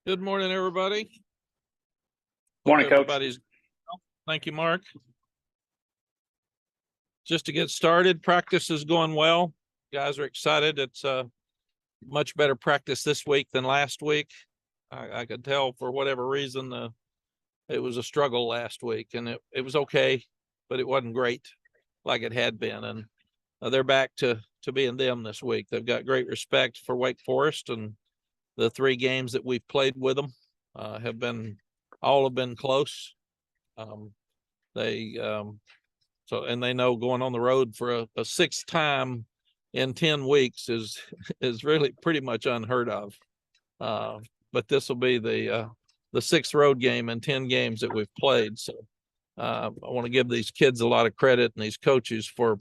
Good morning, everybody. Morning, Hope Coach. everybody's. Thank you, Mark. Just to get started, practice is going well. Guys are excited. It's a much better practice this week than last week. I could tell for whatever reason it was a struggle last week, and it was okay, but it wasn't great like it had been. And they're back to being them this week. They've got great respect for Wake Forest, and the 3 games that we've played with them have been close. And they know going on the road for a 6th time in 10 weeks is really pretty much unheard of. But this will be the 6th road game in 10 games that we've played. So I want to give these kids a lot of credit and these coaches for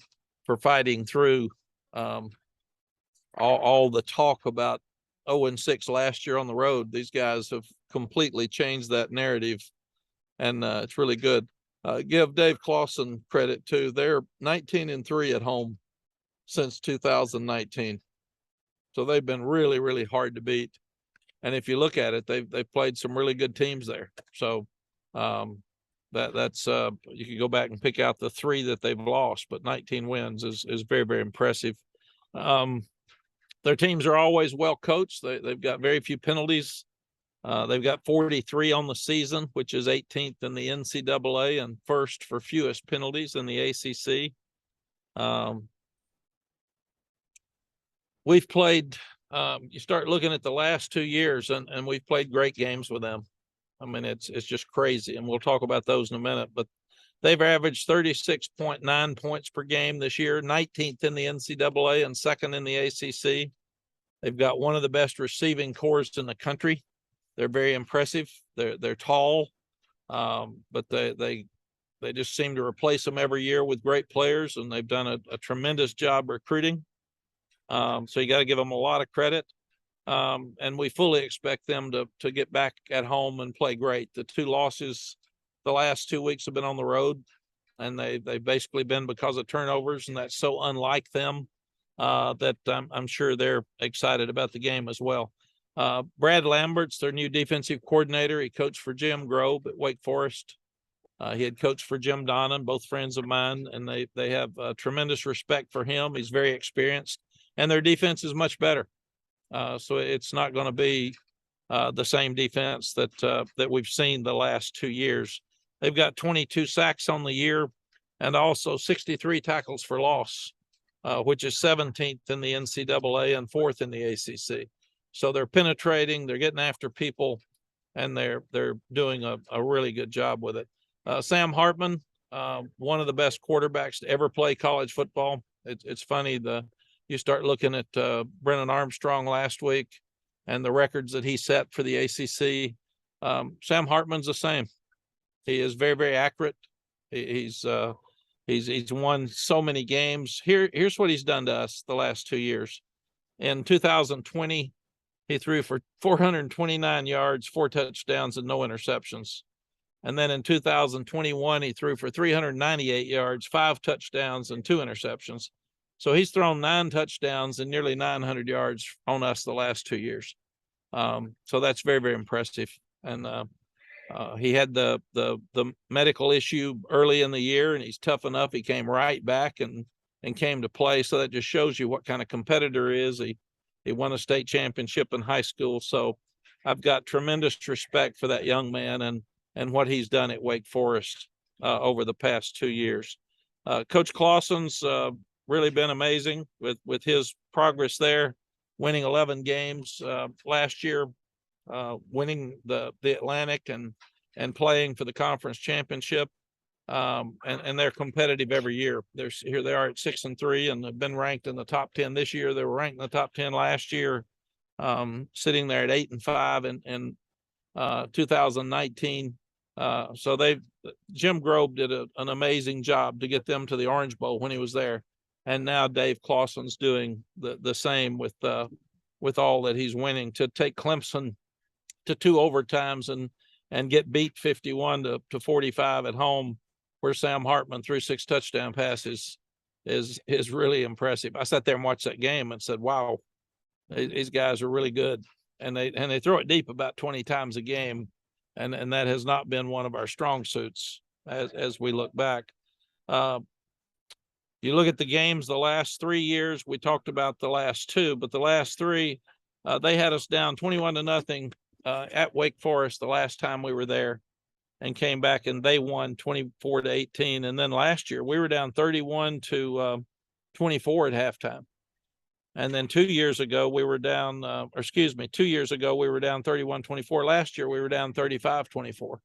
fighting through all the talk about 0-6 last year on the road. These guys have completely changed that narrative, and it's really good. Give Dave Clawson credit too. They're 19-3 at home since 2019. So they've been really, really hard to beat. And if you look at it, they've played some really good teams there. So that's you can go back and pick out the 3 that they've lost, but 19 wins is very, very impressive. Their teams are always well coached. They've got very few penalties. They've got 43 on the season, which is 18th in the NCAA and first for fewest penalties in the ACC. We've played, you start looking at the last 2 years, and we've played great games with them. I mean, it's just crazy, and we'll talk about those in a minute. But they've averaged 36.9 points per game this year, 19th in the NCAA and 2nd in the ACC. They've got one of the best receiving corps in the country. They're very impressive. They're tall, but they just seem to replace them every year with great players, and they've done a tremendous job recruiting. So you got to give them a lot of credit. And we fully expect them to get back at home and play great. The 2 losses the last 2 weeks have been on the road, and they've basically been because of turnovers, and that's so unlike them that I'm sure they're excited about the game as well. Brad Lambert's their new defensive coordinator. He coached for Jim Grove at Wake Forest. He had coached for Jim Donnan, both friends of mine, and they have tremendous respect for him. He's very experienced, and their defense is much better. So it's not going to be the same defense that we've seen the last 2 years. They've got 22 sacks on the year and also 63 tackles for loss, which is 17th in the NCAA and 4th in the ACC. So they're penetrating, they're getting after people, and they're doing a really good job with it. Sam Hartman, one of the best quarterbacks to ever play college football. It's funny, you start looking at Brennan Armstrong last week and the records that he set for the ACC. Sam Hartman's the same. He is very, very accurate. He's won so many games. Here's what he's done to us the last 2 years. In 2020, he threw for 429 yards, 4 touchdowns, and no interceptions. And then in 2021, he threw for 398 yards, 5 touchdowns, and 2 interceptions. So he's thrown 9 touchdowns and nearly 900 yards on us the last 2 years. So that's very, very impressive. And he had the medical issue early in the year, and he's tough enough. He came right back and came to play. So that just shows you what kind of competitor he is. He won a state championship in high school. So I've got tremendous respect for that young man and what he's done at Wake Forest over the past 2 years. Coach Clawson's really been amazing with his progress there, winning 11 games last year, winning the Atlantic and playing for the conference championship. And they're competitive every year. Here they are at 6-3, and they've been ranked in the top 10 this year. They were ranked in the top 10 last year, sitting there at 8-5 in 2019. So Jim Grove did an amazing job to get them to the Orange Bowl when he was there, and now Dave Clawson's doing the same with all that he's winning, to take Clemson to 2 overtimes and get beat 51-45 at home, where Sam Hartman threw 6 touchdown passes, is really impressive. I sat there and watched that game and said, wow, these guys are really good. and they throw it deep about 20 times a game, and that has not been one of our strong suits as we look back. You look at the games the last 3 years. We talked about the last two, but the last three, they had us down 21-0 at Wake Forest the last time we were there, and came back and they won 24-18. And then last year we were down 31-24 at halftime. And then 2 years ago we were down, 2 years ago we were down 31-24. Last year we were down 35-24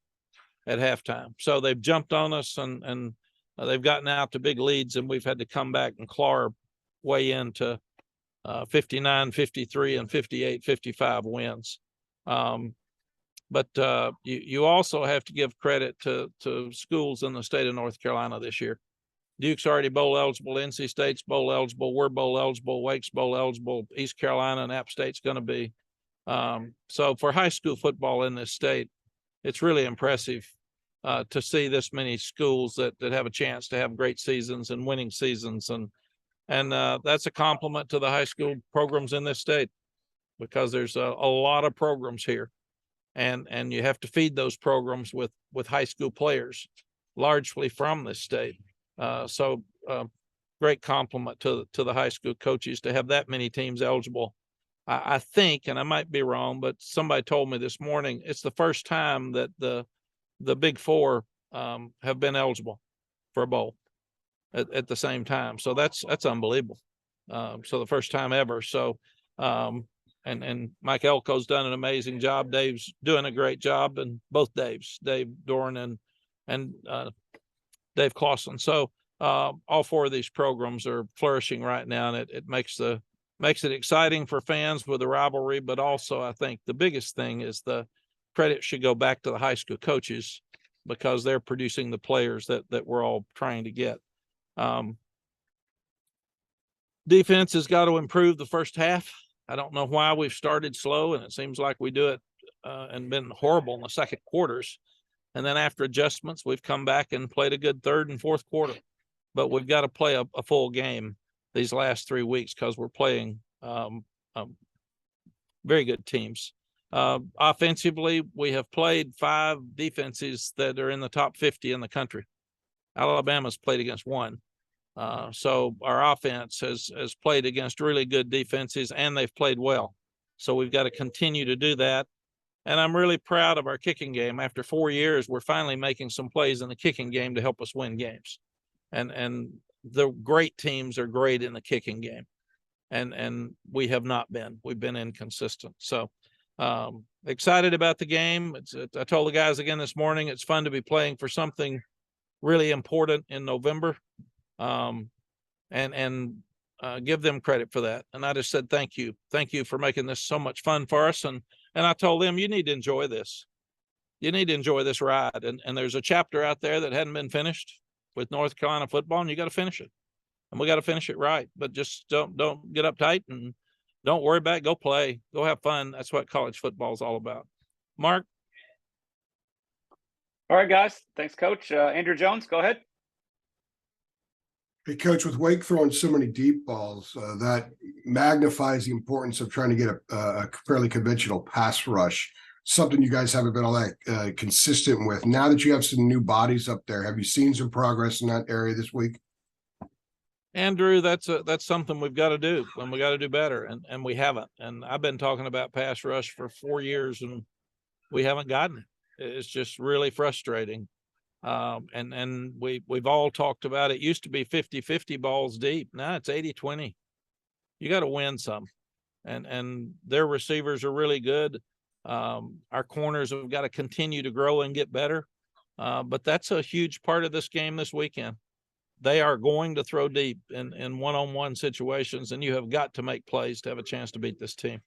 at halftime. So they've jumped on us and they've gotten out to big leads, and we've had to come back and claw our way into 59, 53, and 58, 55 wins. But you also have to give credit to schools in the state of North Carolina this year. Duke's already bowl eligible, NC State's bowl eligible, we're bowl eligible, Wake's bowl eligible, East Carolina and App State's going to be. So for high school football in this state, it's really impressive to see this many schools that have a chance to have great seasons and winning seasons. And that's a compliment to the high school programs in this state, because there's a lot of programs here. And you have to feed those programs with high school players, largely from this state. So great compliment to the high school coaches to have that many teams eligible. I think, and I might be wrong, but somebody told me this morning, it's the first time that the Big Four have been eligible for a bowl at the same time. So that's unbelievable. So the first time ever. So and Mike Elko's done an amazing job. Dave's doing a great job, and both Daves, Dave Doran and Dave Clausen. So all four of these programs are flourishing right now, and it makes it exciting for fans with the rivalry. But also, I think the biggest thing is the credit should go back to the high school coaches, because they're producing the players that we're all trying to get. Defense has got to improve the first half. I don't know why we've started slow, and it seems like we do it and been horrible in the second quarters. And then after adjustments, we've come back and played a good third and fourth quarter. But we've got to play a full game these last 3 weeks, because we're playing very good teams. Offensively, we have played 5 defenses that are in the top 50 in the country. Alabama's played against 1. So our offense has played against really good defenses, and they've played well. So we've got to continue to do that. And I'm really proud of our kicking game. After 4 years, we're finally making some plays in the kicking game to help us win games. And the great teams are great in the kicking game. And we have not been. We've been inconsistent. So excited about the game. I told the guys again this morning, it's fun to be playing for something really important in November. And give them credit for that. And I just said, thank you for making this so much fun for us. And I told them, you need to enjoy this. You need to enjoy this ride. And there's a chapter out there that hadn't been finished with North Carolina football, and you got to finish it. And we got to finish it right. But just don't get uptight and don't worry about it. Go play. Go have fun. That's what college football is all about. Mark? All right, guys. Thanks, Coach. Andrew Jones, go ahead. Hey, Coach, with Wake throwing so many deep balls, that magnifies the importance of trying to get a fairly conventional pass rush, something you guys haven't been all that consistent with. Now that you have some new bodies up there, have you seen some progress in that area this week? Andrew, that's something we've got to do, and we got to do better, and we haven't. And I've been talking about pass rush for 4 years, and we haven't gotten it. It's just really frustrating. And we've all talked about it. Used to be 50-50 balls deep. Now it's 80-20. You got to win some, and their receivers are really good. Our corners have got to continue to grow and get better. But that's a huge part of this game this weekend. They are going to throw deep in one-on-one situations, and you have got to make plays to have a chance to beat this team.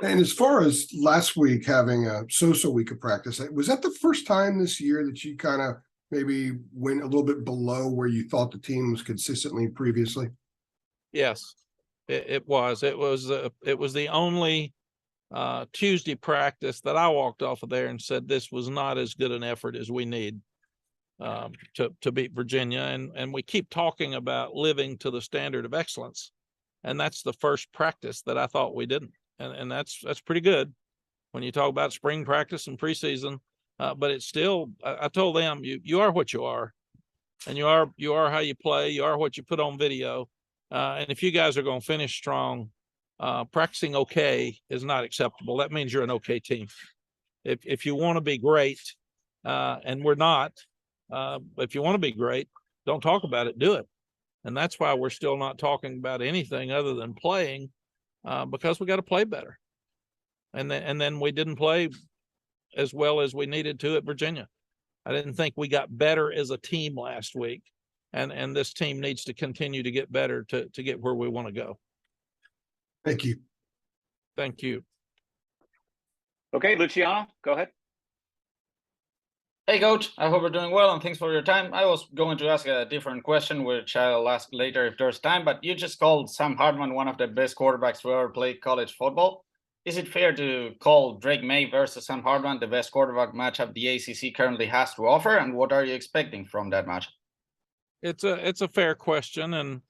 And as far as last week having a so-so week of practice, was that the first time this year that you kind of maybe went a little bit below where you thought the team was consistently previously? Yes, it was. It was the only Tuesday practice that I walked off of there and said this was not as good an effort as we need to beat Virginia. And we keep talking about living to the standard of excellence. And that's the first practice that I thought we didn't. and that's pretty good when you talk about spring practice and preseason. But it's still, I told them, you are what you are, and you are how you play. You are what you put on video. And if you guys are going to finish strong, practicing okay is not acceptable. That means you're an okay team. If you want to be great, and we're not, if you want to be great, don't talk about it, do it. And that's why we're still not talking about anything other than playing, because we got to play better. And then we didn't play as well as we needed to at Virginia. I didn't think we got better as a team last week. And this team needs to continue to get better to get where we want to go. Thank you. Thank you. Okay, Luciano, go ahead. Hey, Coach. I hope you're doing well, and thanks for your time. I was going to ask a different question, which I'll ask later if there's time, but you just called Sam Hartman one of the best quarterbacks to ever play college football. Is it fair to call Drake May versus Sam Hartman the best quarterback matchup the ACC currently has to offer, and what are you expecting from that match? It's a fair question, and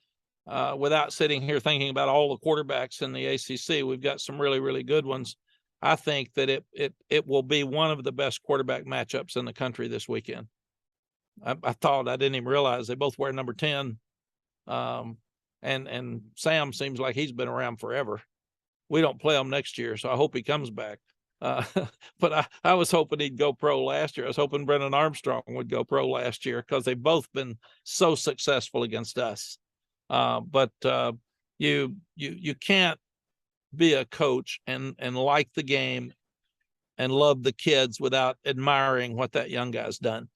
without sitting here thinking about all the quarterbacks in the ACC, we've got some really, really good ones. I think that it will be one of the best quarterback matchups in the country this weekend. I didn't even realize they both wear number 10. And Sam seems like he's been around forever. We don't play him next year, so I hope he comes back. But I was hoping he'd go pro last year. I was hoping Brennan Armstrong would go pro last year because they've both been so successful against us. But you can't be a coach and like the game and love the kids without admiring what that young guy's done.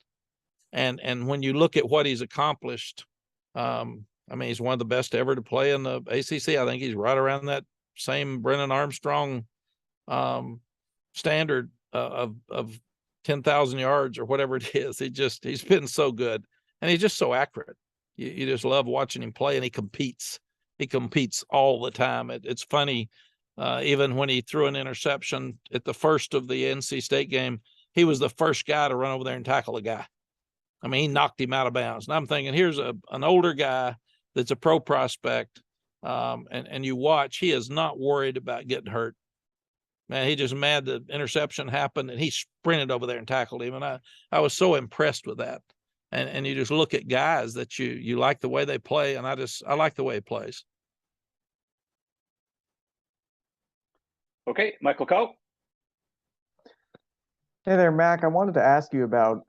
And when you look at what he's accomplished, I mean, he's one of the best ever to play in the ACC. I think he's right around that same Brennan Armstrong standard of 10,000 yards or whatever it is. He's been so good, and he's just so accurate. You just love watching him play, and he competes all the time. It's funny. Even when he threw an interception at the first of the NC State game, he was the first guy to run over there and tackle a guy. I mean, he knocked him out of bounds. And I'm thinking, here's an older guy that's a pro prospect, and you watch, he is not worried about getting hurt. Man, he just mad the interception happened, and he sprinted over there and tackled him. And I was so impressed with that. And you just look at guys that you like the way they play, and I like the way he plays. Okay, Michael Coe. Hey there, Mack. I wanted to ask you about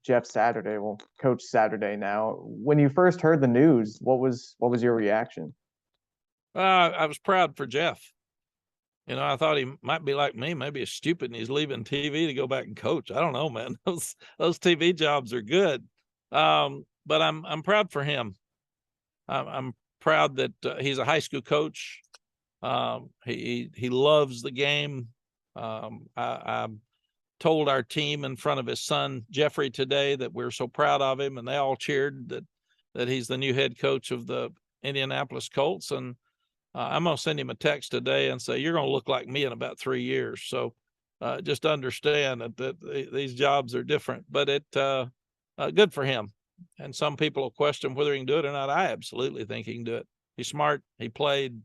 Jeff Saturday, well, Coach Saturday now. When you first heard the news, what was your reaction? I was proud for Jeff. You know, I thought he might be like me, maybe he's stupid and he's leaving TV to go back and coach. I don't know, man. Those TV jobs are good. But I'm proud for him. I'm proud that he's a high school coach. He loves the game. I told our team in front of his son Jeffrey today that we're so proud of him, and they all cheered that he's the new head coach of the Indianapolis Colts. And I'm gonna send him a text today and say, you're gonna look like me in about 3 years. So just understand that these jobs are different, but good for him. And some people will question whether he can do it or not. I absolutely think he can do it. He's smart. He played.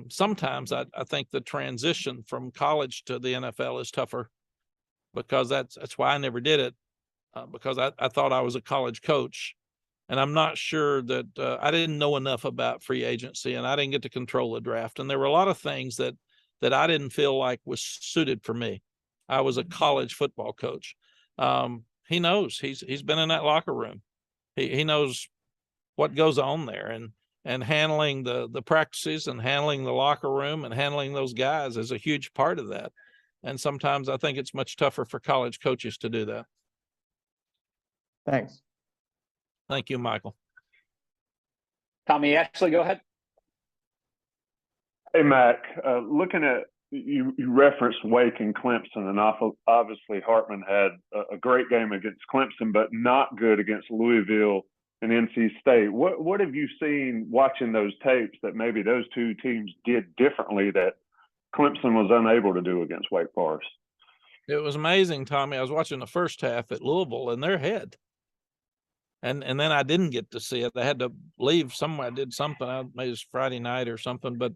Sometimes I think the transition from college to the NFL is tougher, because that's why I never did it, because I thought I was a college coach, and I'm not sure that I didn't know enough about free agency, and I didn't get to control the draft. And there were a lot of things that I didn't feel like was suited for me. I was a college football coach. He knows. He's been in that locker room. He knows what goes on there, and handling the practices and handling the locker room and handling those guys is a huge part of that. And sometimes I think it's much tougher for college coaches to do that. Thanks. Thank you, Michael. Tommy Ashley, go ahead. Hey, Mack, looking at you referenced Wake and Clemson, and obviously Hartman had a great game against Clemson, but not good against Louisville and NC State. What have you seen watching those tapes that maybe those two teams did differently that Clemson was unable to do against Wake Forest? It was amazing, Tommy. I was watching the first half at Louisville, and they're ahead. And then I didn't get to see it. I had to leave somewhere. I did something. Maybe it was Friday night or something. But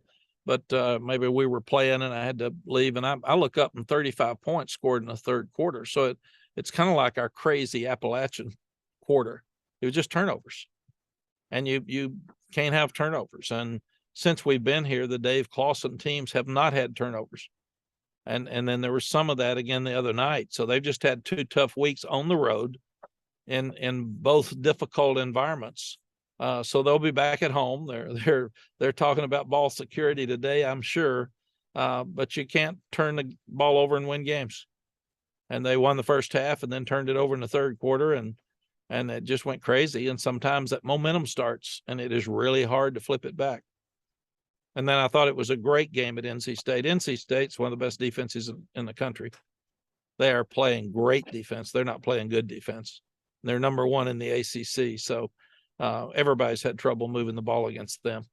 but maybe we were playing and I had to leave, and I look up and 35 points scored in the third quarter. So it's kind of like our crazy Appalachian quarter. It was just turnovers, and you can't have turnovers. And since we've been here, the Dave Clawson teams have not had turnovers. And then there was some of that again the other night. So they've just had 2 tough weeks on the road in both difficult environments. So they'll be back at home. They're talking about ball security today, I'm sure. But you can't turn the ball over and win games. And they won the first half and then turned it over in the third quarter, and it just went crazy. And sometimes that momentum starts and it is really hard to flip it back. And then I thought it was a great game at NC State. NC State's one of the best defenses in the country. They are playing great defense. They're not playing good defense. They're number 1 in the ACC. So everybody's had trouble moving the ball against them.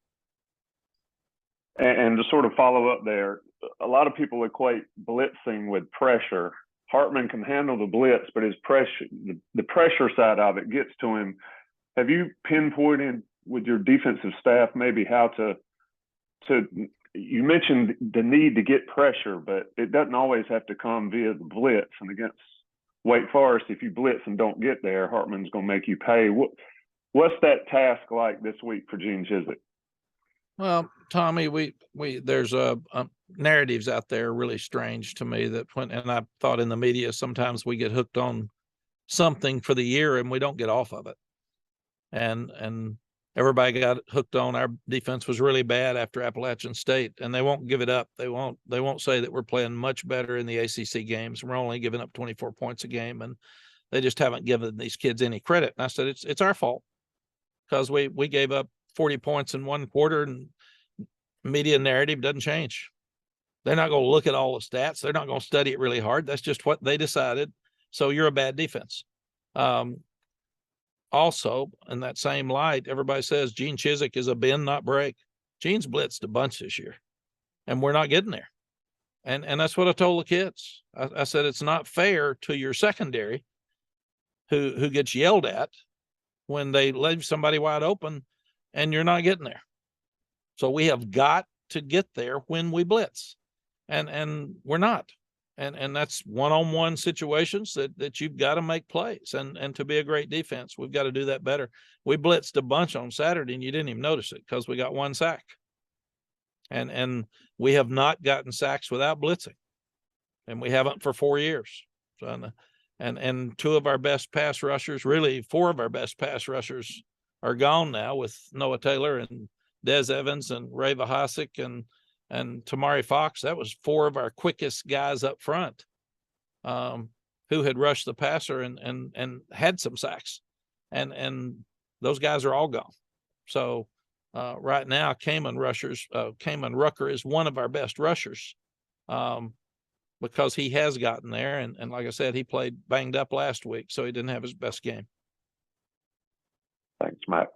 And to sort of follow up there, a lot of people equate blitzing with pressure. Hartman can handle the blitz, but his pressure, the pressure side of it gets to him. Have you pinpointed with your defensive staff maybe how to you mentioned the need to get pressure, but it doesn't always have to come via the blitz. And against Wake Forest, if you blitz and don't get there, Hartman's going to make you pay. What's that task like this week for Gene Chizik? Well, Tommy, we there's narratives out there really strange to me that and I thought in the media sometimes we get hooked on something for the year and we don't get off of it. And everybody got hooked on our defense was really bad after Appalachian State, and they won't give it up. They won't say that we're playing much better in the ACC games. We're only giving up 24 points a game, and they just haven't given these kids any credit. And I said, it's our fault because we gave up 40 points in one quarter, and media narrative doesn't change. They're not going to look at all the stats. They're not going to study it really hard. That's just what they decided. So you're a bad defense. Also, in that same light, everybody says Gene Chizik is a bend, not break. Gene's blitzed a bunch this year, and we're not getting there. And that's what I told the kids. I said, it's not fair to your secondary who gets yelled at when they leave somebody wide open and you're not getting there. So we have got to get there when we blitz, and we're not. And that's one-on-one situations that you've got to make plays. And to be a great defense, we've got to do that better. We blitzed a bunch on Saturday, and you didn't even notice it because we got 1 sack. And we have not gotten sacks without blitzing, and we haven't for 4 years. So, and 2 of our best pass rushers, really 4 of our best pass rushers, are gone now with Noah Taylor and Des Evans and Ray Vahasik and Tamari Fox. That was 4 of our quickest guys up front, who had rushed the passer and had some sacks, and those guys are all gone. So right now, Kaman Rucker is one of our best rushers, because he has gotten there, and like I said, he played banged up last week, so he didn't have his best game. Thanks, Matt.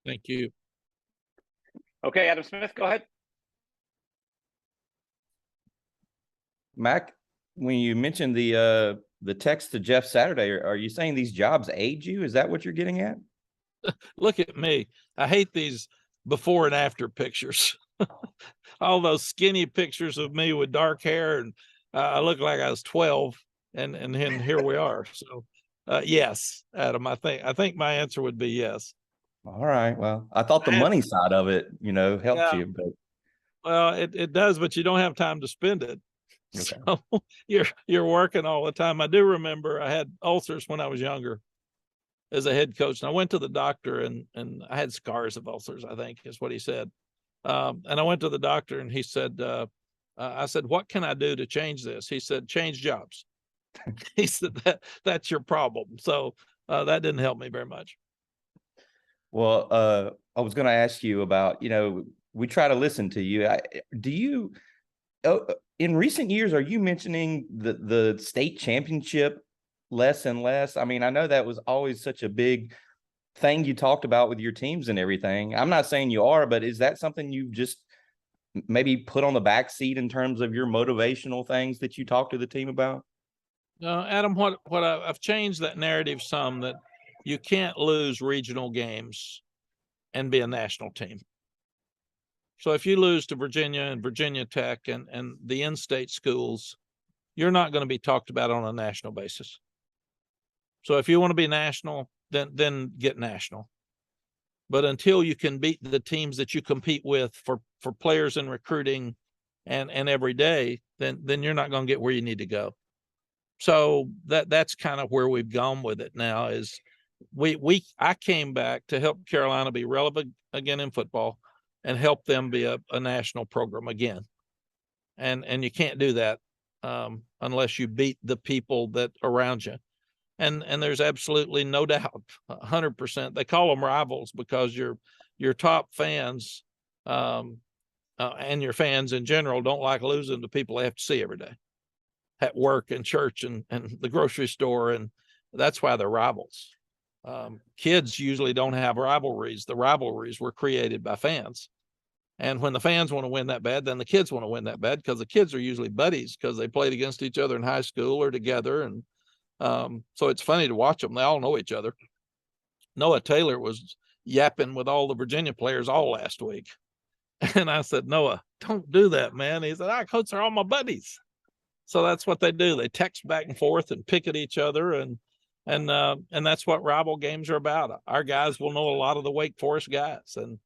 Thank you. Okay, Adam Smith, go ahead. Mack, when you mentioned the text to Jeff Saturday, are you saying these jobs age you? Is that what you're getting at? Look at me. I hate these before and after pictures. All those skinny pictures of me with dark hair, and I look like I was 12, and then here we are. So yes, Adam, I think my answer would be yes. All right. Well, I thought the money side of it, helped you, but well, it does, but you don't have time to spend it. Okay. So you're working all the time. I do remember I had ulcers when I was younger as a head coach, and I went to the doctor, and I had scars of ulcers, I think is what he said. And I went to the doctor, and he said, I said, what can I do to change this? He said, change jobs. He said, that's your problem. So that didn't help me very much. Well, I was going to ask you about, we try to listen to you. In recent years, are you mentioning the state championship less and less? I mean, I know that was always such a big thing you talked about with your teams and everything. I'm not saying you are, but is that something you've just maybe put on the back seat in terms of your motivational things that you talk to the team about? No, Adam, what I've changed that narrative some, that you can't lose regional games and be a national team. So if you lose to Virginia and Virginia Tech and the in-state schools, you're not going to be talked about on a national basis. So if you want to be national, then get national. But until you can beat the teams that you compete with for players and recruiting and every day, then you're not going to get where you need to go. So that's kind of where we've gone with it now is I came back to help Carolina be relevant again in football and help them be a national program again. And you can't do that unless you beat the people that around you. And there's absolutely no doubt, 100%. They call them rivals because your top fans and your fans in general don't like losing to people they have to see every day at work and church and the grocery store. And that's why they're rivals. Kids usually don't have rivalries. The rivalries were created by fans. And when the fans want to win that bad, then the kids want to win that bad because the kids are usually buddies because they played against each other in high school or together. And so it's funny to watch them. They all know each other. Noah Taylor was yapping with all the Virginia players all last week. And I said, Noah, don't do that, man. He said, coach, they're all my buddies. So that's what they do. They text back and forth and pick at each other. And that's what rival games are about. Our guys will know a lot of the Wake Forest guys. And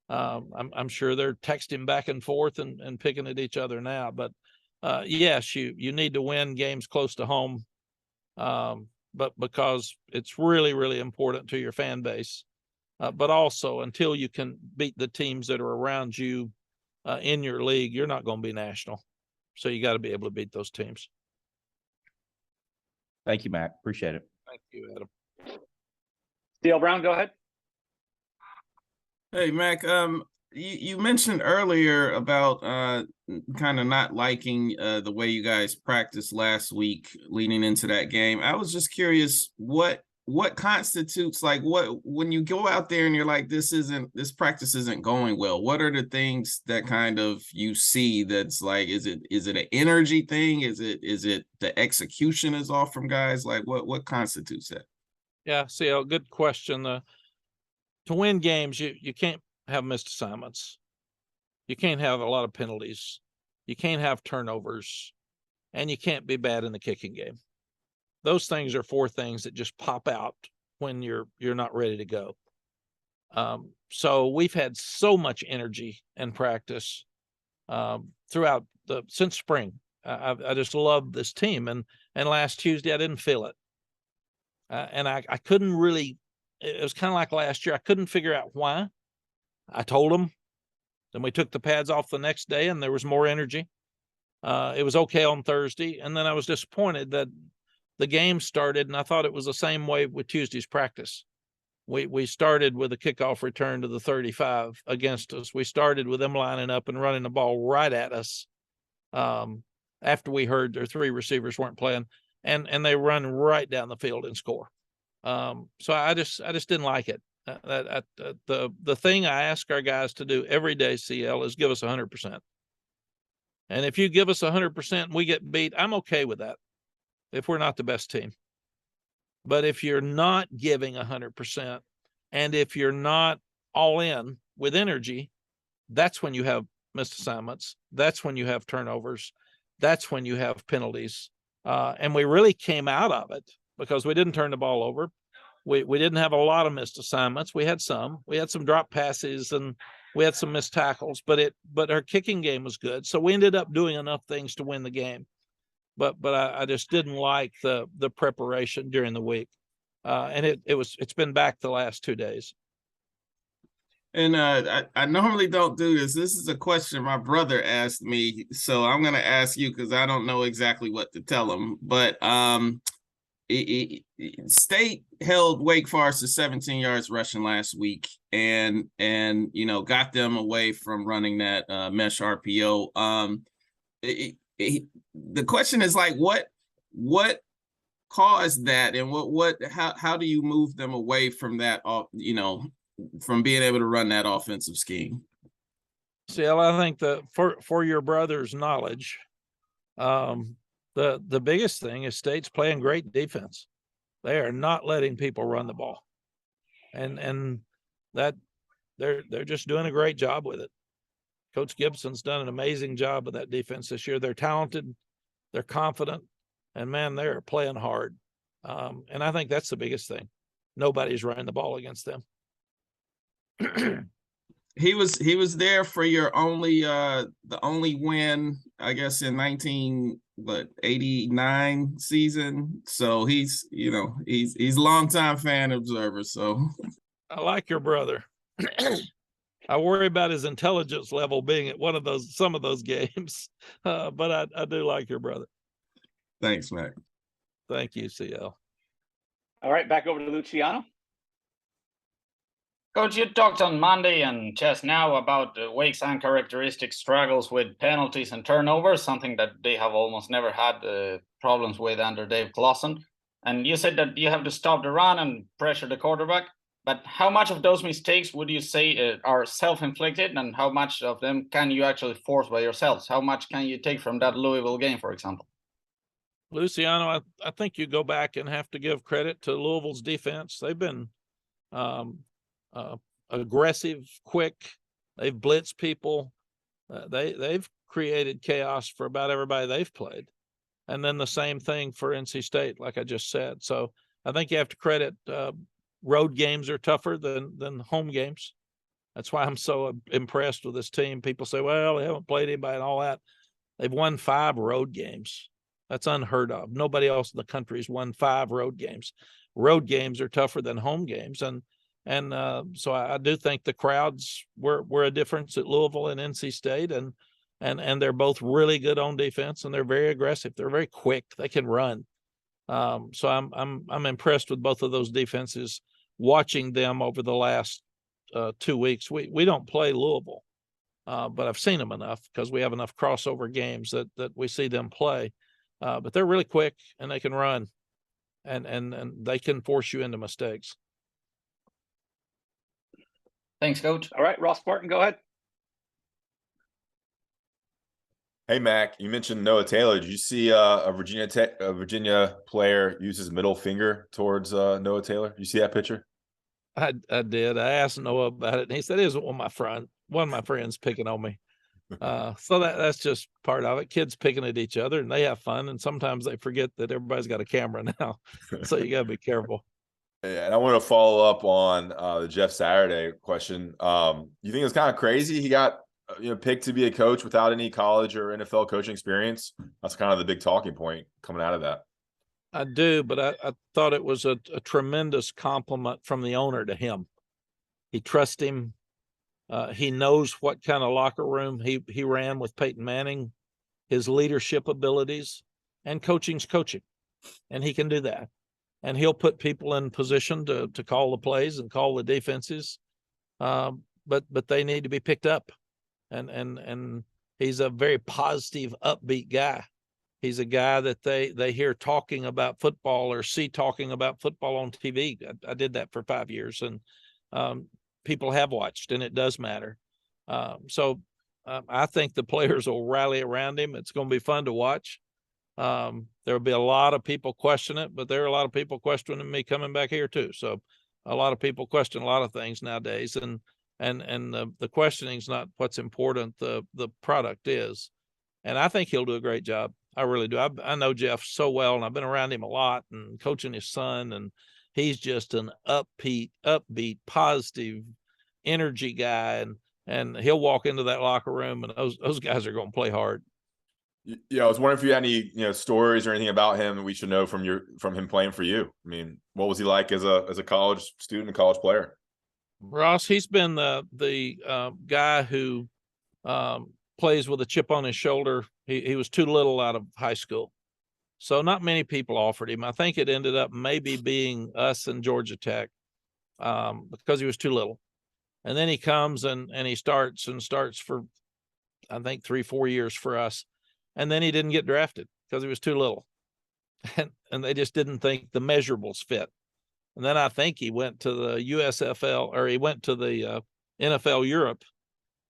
I'm sure they're texting back and forth and picking at each other now. But yes, you need to win games close to home. But because it's really, really important to your fan base. But also until you can beat the teams that are around you in your league, you're not going to be national. So you got to be able to beat those teams. Thank you, Mac. Appreciate it. Thank you, Adam. Dale Brown, go ahead. Hey, Mac, you mentioned earlier about kind of not liking the way you guys practiced last week leading into that game. I was just curious what constitutes when you go out there and you're like, this practice isn't going well. What are the things that kind of you see that's like, is it an energy thing? Is it the execution is off from guys? Like what constitutes that? Yeah, see, a good question. To win games, you can't have missed assignments. You can't have a lot of penalties. You can't have turnovers, and you can't be bad in the kicking game. Those things are 4 things that just pop out when you're not ready to go. So we've had so much energy and practice throughout since spring. I just love this team, and last Tuesday I didn't feel it, and I couldn't really. It was kind of like last year. I couldn't figure out why. I told them. Then we took the pads off the next day, and there was more energy. It was okay on Thursday, and then I was disappointed that the game started, and I thought it was the same way with Tuesday's practice. We started with a kickoff return to the 35 against us. We started with them lining up and running the ball right at us after we heard their 3 receivers weren't playing, and they run right down the field and score. So I just didn't like it. The thing I ask our guys to do every day, CL, is give us 100%. And if you give us 100% and we get beat, I'm okay with that if we're not the best team. But if you're not giving 100% and if you're not all in with energy, that's when you have missed assignments. That's when you have turnovers. That's when you have penalties. And we really came out of it because we didn't turn the ball over. We didn't have a lot of missed assignments. We had some drop passes and we had some missed tackles, but our kicking game was good. So we ended up doing enough things to win the game. But I just didn't like the preparation during the week. And it's been back the last 2 days. And I normally don't do this. This is a question my brother asked me, so I'm going to ask you because I don't know exactly what to tell him. But State held Wake Forest to 17 yards rushing last week, and got them away from running that mesh RPO. The question is like, what caused that, and how do you move them away from that? From being able to run that offensive scheme. See, I think that for your brother's knowledge, the biggest thing is State's playing great defense. They are not letting people run the ball, and that they're just doing a great job with it. Coach Gibson's done an amazing job of that defense this year. They're talented, they're confident, and man, they're playing hard. And I think that's the biggest thing. Nobody's running the ball against them. He was there for your only the only win, I guess, in 1989 season. So he's a longtime fan observer. So I like your brother. I worry about his intelligence level being at some of those games, but I do like your brother. thanks, Mac. Thank you, CL. All right, back over to Luciano. Coach, you talked on Monday and just now about Wake's uncharacteristic struggles with penalties and turnovers, something that they have almost never had problems with under Dave Clawson. And you said that you have to stop the run and pressure the quarterback. But how much of those mistakes would you say are self-inflicted, and how much of them can you actually force by yourselves? How much can you take from that Louisville game, for example? Luciano, I think you go back and have to give credit to Louisville's defense. They've been aggressive, quick. They've blitzed people. They've created chaos for about everybody they've played. And then the same thing for NC State, like I just said. So I think you have to credit road games are tougher than home games. That's why I'm so impressed with this team. People say, well, they haven't played anybody and all that. They've won 5 road games. That's unheard of. Nobody else in the country has won 5 road games. Road games are tougher than home games. And so I do think the crowds were a difference at Louisville and NC State, and they're both really good on defense, and they're very aggressive. They're very quick. They can run. So I'm impressed with both of those defenses. Watching them over the last 2 weeks, we don't play Louisville, but I've seen them enough because we have enough crossover games that we see them play. But they're really quick and they can run, and they can force you into mistakes. Thanks, Coach. All right, Ross Martin, go ahead. Hey, Mac, you mentioned Noah Taylor. Did you see a Virginia player use his middle finger towards Noah Taylor? Did you see that picture? I did. I asked Noah about it, and he said it was one of my friends picking on me. So that's just part of it. Kids picking at each other, and they have fun, and sometimes they forget that everybody's got a camera now. So you got to be careful. Yeah, and I want to follow up on the Jeff Saturday question. You think it's kind of crazy he got picked to be a coach without any college or NFL coaching experience? That's kind of the big talking point coming out of that. I do, but I thought it was a tremendous compliment from the owner to him. He trusts him. He knows what kind of locker room he ran with Peyton Manning, his leadership abilities, and coaching's coaching, and he can do that. And he'll put people in position to call the plays and call the defenses, but they need to be picked up. And he's a very positive, upbeat guy. He's a guy that they hear talking about football or see talking about football on TV. I did that for 5 years, and people have watched, and it does matter. So I think the players will rally around him. It's going to be fun to watch. There will be a lot of people question it, but there are a lot of people questioning me coming back here too. So a lot of people question a lot of things nowadays, and the questioning is not what's important. The product is, and I think he'll do a great job. I really do. I know Jeff so well, and I've been around him a lot and coaching his son, and he's just an upbeat, positive energy guy. And he'll walk into that locker room, and those guys are going to play hard. Yeah, I was wondering if you had any stories or anything about him that we should know from him playing for you. I mean, what was he like as a college student, a college player? Ross, he's been the guy who plays with a chip on his shoulder. He was too little out of high school, so not many people offered him. I think it ended up maybe being us and Georgia Tech because he was too little. And then he comes and he starts for, I think, 3-4 years for us. And then he didn't get drafted because he was too little. And they just didn't think the measurables fit. And then I think he went to the USFL, or he went to the NFL Europe,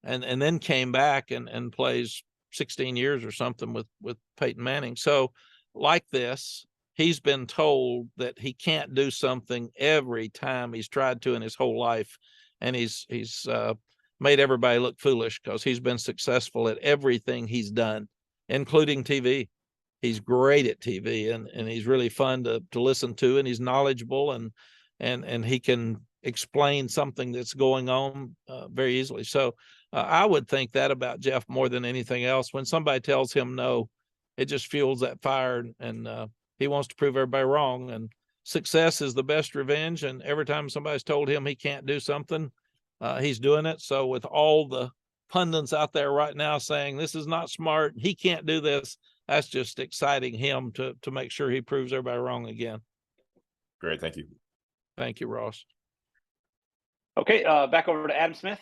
and then came back and plays 16 years or something with Peyton Manning. So like this, he's been told that he can't do something every time he's tried to in his whole life. And he's made everybody look foolish because he's been successful at everything he's done, including TV. He's great at TV, and he's really fun to listen to, and he's knowledgeable, and he can explain something that's going on very easily. So I would think that about Jeff more than anything else. When somebody tells him no, it just fuels that fire, and he wants to prove everybody wrong. And success is the best revenge. And every time somebody's told him he can't do something, he's doing it. So with all the pundits out there right now saying this is not smart, he can't do this, that's just exciting him to make sure he proves everybody wrong again. Great. Thank you. Thank you, Ross. Okay, back over to Adam Smith.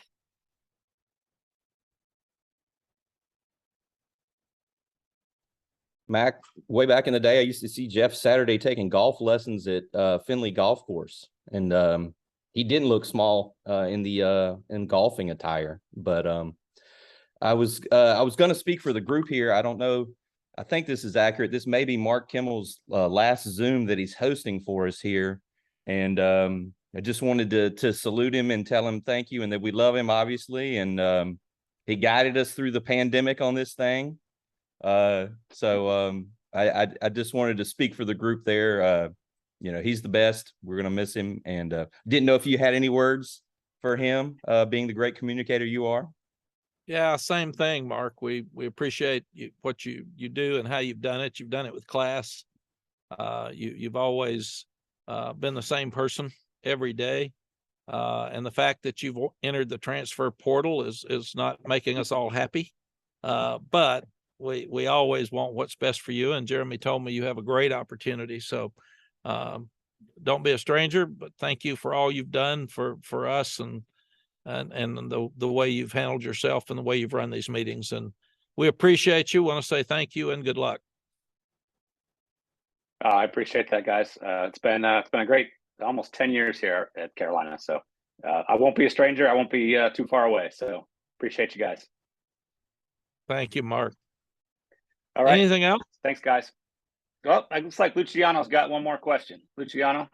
Mac, way back in the day, I used to see Jeff Saturday taking golf lessons at Finley Golf Course, and he didn't look small in golfing attire. But I was going to speak for the group here. I don't know. I think this is accurate. This may be Mark Kimmel's last Zoom that he's hosting for us here, and I just wanted to salute him and tell him thank you and that we love him, obviously, and he guided us through the pandemic on this thing. So I just wanted to speak for the group there. He's the best. We're going to miss him, and didn't know if you had any words for him, being the great communicator you are. Yeah, same thing, Mark. We appreciate what you do and how you've done it. You've done it with class. You've always been the same person every day. And the fact that you've entered the transfer portal is not making us all happy. But we always want what's best for you. And Jeremy told me you have a great opportunity. So don't be a stranger, but thank you for all you've done for us and the way you've handled yourself and the way you've run these meetings. And we appreciate you. Want to say thank you and good luck. I appreciate that, guys. It's been a great almost 10 years here at Carolina. So I won't be a stranger. I won't be too far away. So appreciate you guys. Thank you, Mark. All right. Anything else? Thanks, guys. Well, it looks like Luciano's got one more question. Luciano?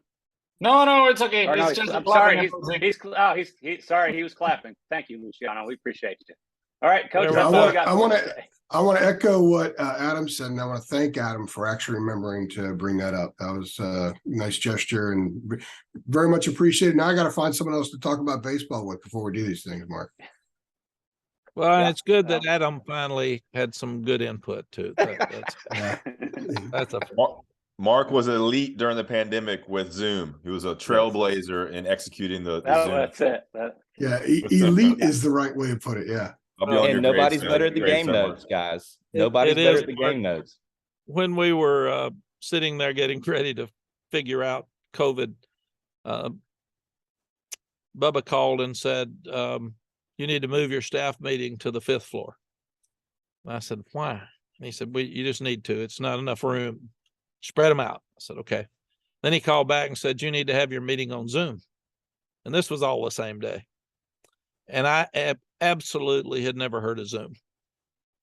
No, it's okay. Or no, It's just I'm clapping sorry. and He's sorry. He was clapping. Thank you, Luciano. We appreciate you. All right, Coach. Yeah, That's all we got. I want to echo what Adam said, and I want to thank Adam for actually remembering to bring that up. That was a nice gesture and very much appreciated. Now I got to find someone else to talk about baseball with before we do these things, Mark. Well, Yeah, and it's good that Adam finally had some good input too. That's a Mark was elite during the pandemic with Zoom. He was a trailblazer in executing the Zoom. That's it. Yeah, elite is the right way to put it. Yeah. I'll be on And your nobody's grade, better at the grade game somewhere. notes, guys. It Nobody's better is, at the Mark. game notes. When we were sitting there getting ready to figure out COVID, Bubba called and said, you need to move your staff meeting to the 5th floor. And I said, why? And he said, you just need to. It's not enough room. Spread them out. I said, okay. Then he called back and said, you need to have your meeting on Zoom. And this was all the same day. And I absolutely had never heard of Zoom.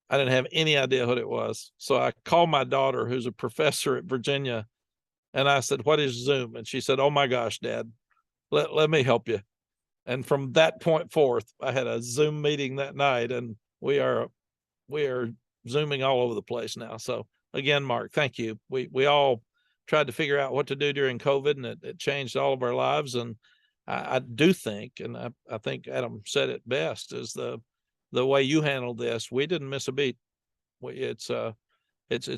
I didn't have any idea what it was. So I called my daughter, who's a professor at Virginia, and I said, what is Zoom? And she said, oh my gosh, Dad, let me help you. And from that point forth, I had a Zoom meeting that night, and we are Zooming all over the place now. So again, Mark, thank you. We all tried to figure out what to do during COVID, and it changed all of our lives. And I do think, and I think Adam said it best, is the way you handled this. We didn't miss a beat. It's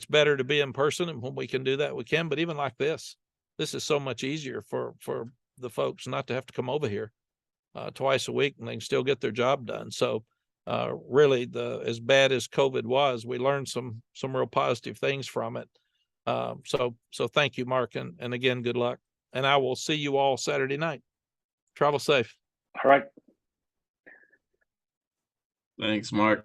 better to be in person, and when we can do that, we can. But even like this is so much easier for the folks not to have to come over here twice a week, and they can still get their job done. So really, as bad as COVID was, we learned some real positive things from it. So thank you, Mark, and again, good luck. And I will see you all Saturday night. Travel safe. All right. Thanks, Mark.